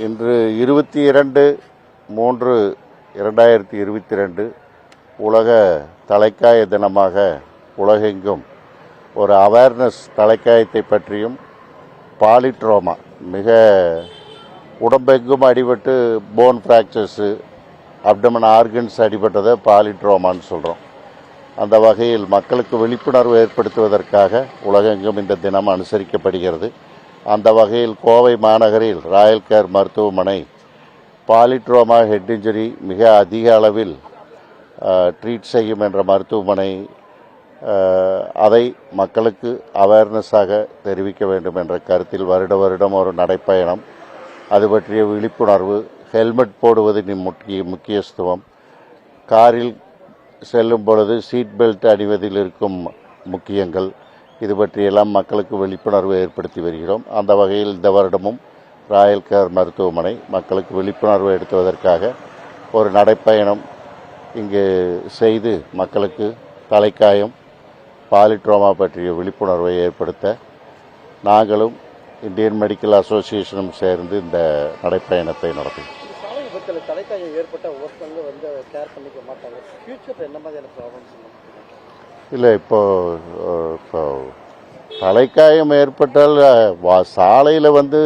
இன்று 22/3/2022 உலக தலைக்காய தினமாக உலகெங்கும் ஒரு அவேர்னஸ் தலைக்காயத்தை பற்றியும் பாலிட்ரோமா மிக உடம்பெங்கும் அடிபட்டு போன் ஃப்ராக்சர்ஸு அப்டமன் ஆர்கன்ஸ் அடிபட்டதை பாலிட்ரோமான்னு சொல்கிறோம். அந்த வகையில் மக்களுக்கு விழிப்புணர்வு ஏற்படுத்துவதற்காக உலகெங்கும் இந்த தினம் அனுசரிக்கப்படுகிறது. அந்த வகையில் கோவை மாநகரில் ராயல் கேர் மருத்துவமனை பாலிட்ரோமா ஹெட் இன்ஜுரி மிக அதிக அளவில் ட்ரீட் செய்யும் என்ற மருத்துவமனை அதை மக்களுக்கு அவேர்னஸாக தெரிவிக்க வேண்டும் என்ற கருத்தில் வருடம் ஒரு நடைப்பயணம், அது பற்றிய விழிப்புணர்வு, ஹெல்மெட் போடுவதின் முக்கியத்துவம், காரில் செல்லும் பொழுது சீட் பெல்ட் அணிவதில் இருக்கும் முக்கியங்கள், இது பற்றியெல்லாம் மக்களுக்கு விழிப்புணர்வு ஏற்படுத்தி வருகிறோம். அந்த வகையில் இந்த வருடமும் ராயல் கேர் மருத்துவமனை மக்களுக்கு விழிப்புணர்வு எடுத்துவதற்காக ஒரு நடைப்பயணம் இங்கு செய்து மக்களுக்கு தலைக்காயம் பாலிட்ரோமா பற்றிய விழிப்புணர்வை ஏற்படுத்த நாங்களும் இந்தியன் மெடிக்கல் அசோசியேஷனும் சேர்ந்து இந்த நடைப்பயணத்தை நடத்தும். சாலை விபத்தில் தலைக்காயம் ஏற்பட்ட ஒருத்தவங்க வந்து கேர் பண்ணிக்க மாட்டாங்க. ஃபியூச்சர் என்ன மாதிரியான ப்ராப்ளம்ஸ்? இல்லை, இப்போ தலைக்காயம் ஏற்பட்டால் சாலையில் வந்து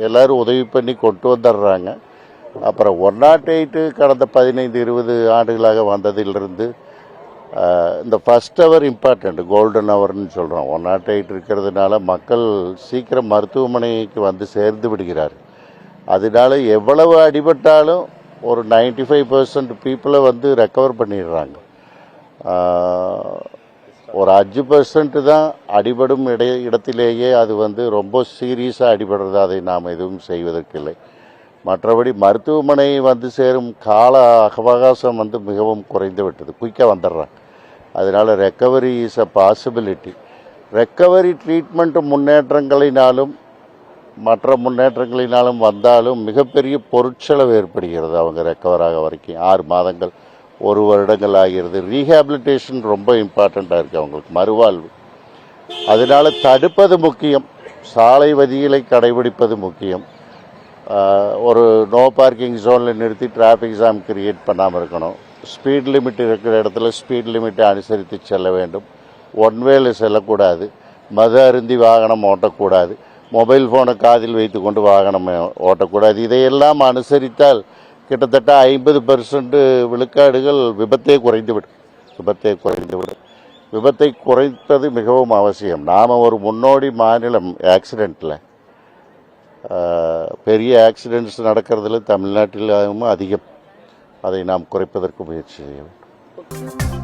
எல்லோரும் உதவி பண்ணி கொண்டு வந்துடுறாங்க. அப்புறம் 108 கடந்த 15-20 ஆண்டுகளாக வந்ததிலிருந்து இந்த ஃபர்ஸ்ட் ஹவர் இம்பார்ட்டண்ட், கோல்டன் ஹவர்னு சொல்கிறோம். 108 இருக்கிறதுனால மக்கள் சீக்கிரம் மருத்துவமனைக்கு வந்து சேர்ந்து விடுகிறார். அதனால எவ்வளவு அடிபட்டாலும் ஒரு 95% பீப்புளை வந்து ரெக்கவர் பண்ணிடுறாங்க. ஒரு 5% தான் அடிபடும் இடத்திலேயே அது வந்து ரொம்ப சீரியஸாக அடிபடுறது, அதை நாம் எதுவும் செய்வதற்கில்லை. மற்றபடி மருத்துவமனை வந்து சேரும் கால அவகாசம் வந்து மிகவும் குறைந்து விட்டது, குயிக்காக வந்துடுறாங்க. அதனால் recovery is a possibility. Recovery treatment முன்னேற்றங்களினாலும் மற்ற முன்னேற்றங்களினாலும் வந்தாலும் மிகப்பெரிய பொருட்செலவு ஏற்படுகிறது. அவங்க ரெக்கவர் ஆக வரைக்கும் 6 மாதங்கள் 1 வருடங்கள் ஆகிறது. ரீஹேபிலிட்டேஷன் ரொம்ப இம்பார்ட்டண்ட்டாக இருக்குது அவங்களுக்கு, மறுவாழ்வு. அதனால் தடுப்பது முக்கியம், சாலை விதிகளை கடைபிடிப்பது முக்கியம். ஒரு நோ பார்க்கிங் ஜோனில் நிறுத்தி டிராஃபிக் ஜாம் கிரியேட் பண்ணாமல் இருக்கணும். ஸ்பீட் லிமிட் இருக்கிற இடத்துல ஸ்பீட் லிமிட்டை அனுசரித்து செல்ல வேண்டும். ஒன்வேல செல்லக்கூடாது. மது அருந்தி வாகனம் ஓட்டக்கூடாது. மொபைல் ஃபோனை காதில் வைத்து கொண்டு வாகனம் ஓட்டக்கூடாது. இதையெல்லாம் அனுசரித்தால் கிட்டத்தட்ட 50% விழுக்காடுகள் விபத்தை குறைந்துவிடும். விபத்தை குறைப்பது மிகவும் அவசியம். நாம் ஒரு முன்னோடி மாநிலம் ஆக்சிடெண்ட்டில். பெரிய ஆக்சிடெண்ட்ஸ் நடக்கிறதுல தமிழ்நாட்டிலும் அதிகம். அதை நாம் குறைப்பதற்கு முயற்சி செய்ய வேண்டும்.